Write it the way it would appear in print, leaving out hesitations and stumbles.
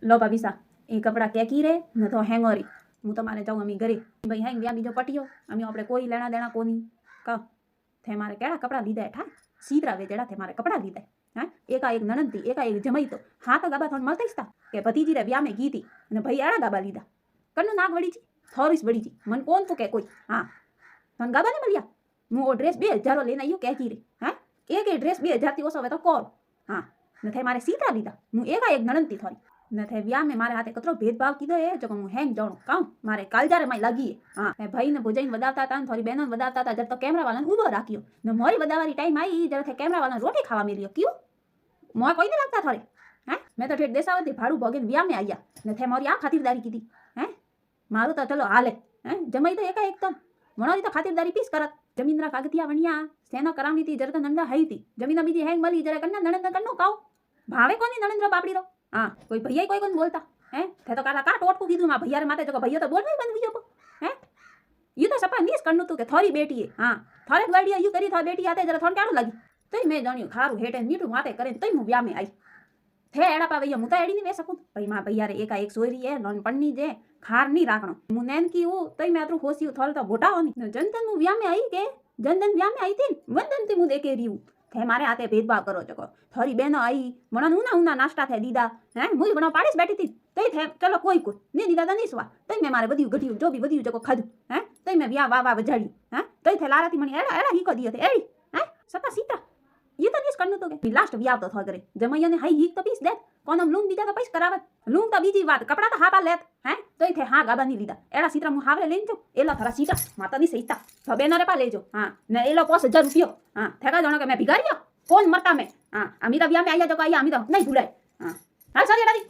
लो भाभी सा એ કપડા કેકી રે ન તો હેંગોરી હું તમારે જાઉં અમી ઘરે ભાઈ હેંગ વ્યા બીજો પટિયો અમી આપણે કોઈ લેણા દેણા કોની કહો તે મારે કેળા કપડા લીધા ઠા સીધરા વેજડા તે મારે કપડા લીધા હા એકા એક નણંદી એકા એક જમાઈ તો હા તો ગાબા થોડ મળતા તા કે ભતીજી રે વ્યા મે ગીતી અને ભાઈ એડા ગાબા લીધા કન્નું નાક વળી જી થોરીસ વળી જી મન કોણ તો કે કોઈ હા તન ગાબા ને મળ્યા હું ઓ ડ્રેસ 2000 લઈને આવ્યો કેકી રે હા એક ડ્રેસ 2000 થી ઓછો હવે તો કોર હા ને તે મારે સીધરા લીધા હું એકા એક નણંદી થોરી न थे व्या में मारे हाथे कतरो भेदभाव कीधो है जो हूँ हेंग जाणो कहूँ मारे कालजारे में लगी हाँ भाई ने भुजाई वधावता था थोड़ी बहनों वधावता था जब तो कैमरा वाला उभो राख्यो ने मोरी वधावारी टाइम आई जब थे कैमरा वाला रोटी खावा मिलियो क्यों मोय कोई नहीं लगता थोड़े हैं मैं तो ठेठ देसावती भाड़ू भोगे व्या में आया ने थे मोरी आ खातिरदारी की थी हैं मारू तो चलो हाले हैं जमाई तो एका एकदम वणोरी तो खातिरदारी पीस करत जमीनरा कागतिया वणिया सेनो करावनी थी जरा तो नंदा हई थी जमीन बीजी हेंग मली जरा कन्ना नणंद कन्नो काओ भावे कोनी नणंद्र बापड़ी रो हाँ कोई भैया कोई कोन बोलता हैं थे तो काला का टोटकू कीधु मा भैया रे माते जो भैया तो बोल नहीं बंद वियो हैं ये तो सपा नीस करनु तू के थोरी बेटी है हाँ थोरे गाड़िया यू करी थोर बेटी आते जरा थोन क्यारो लगी तई मैं जानियो खारू हेटे मीठू माते करे तई मु व्या में आई थे एड़ा पा भैया मु तो एड़ी नहीं वे सकूं भाई मां भैया रे एका एक सोरी है नॉन पन्नी जे खार नहीं राखणो मु नैन की हूं तई मैं अतरू होसी थोर तो बोटा होनी जनतन मु व्या में आई के जनतन व्या में आई थी वंदन ती मु देखे रही हूं थे मारे हाथे भेदभाव करो जको थोड़ी बहनों आई मन ऊना ऊना नाश्ता थे दीदा हैं मुझे बना पाड़ीस बैठी थी तई थे चलो कोई ने दीदा तो नहीं सुवा तई मैं मारे बदियो घटियो जो भी बदियो जको खादू हैं तई मैं व्या वाह वजाड़ी हैं तई थे लाराती मणी एड़ा एड़ा ही को दियो थे एड़ी हैं सता सीता ये तो नहीं करनु तो के लास्ट व्या तो थो करे जमैया ने हाई हीक तो पीस दे कोनम लूंग बीजा तो पैस करावत लूंग तो बीजी बात कपड़ा तो हापा लेत हैं तई थे हां गाबा नहीं लीधा एड़ा सीतरा मु हावरे लेन जो एला थरा सीता माता नहीं सहीता तो बेनो रे पा लेजो हां ने एलो 5000 रुपयो हां थेगा जणो के मैं भिगारियो कौन मरता में हाँ अमी तो व्या में आया जो आया अमी तो नहीं भूलाय हाँ हाल सारी एड़ा दी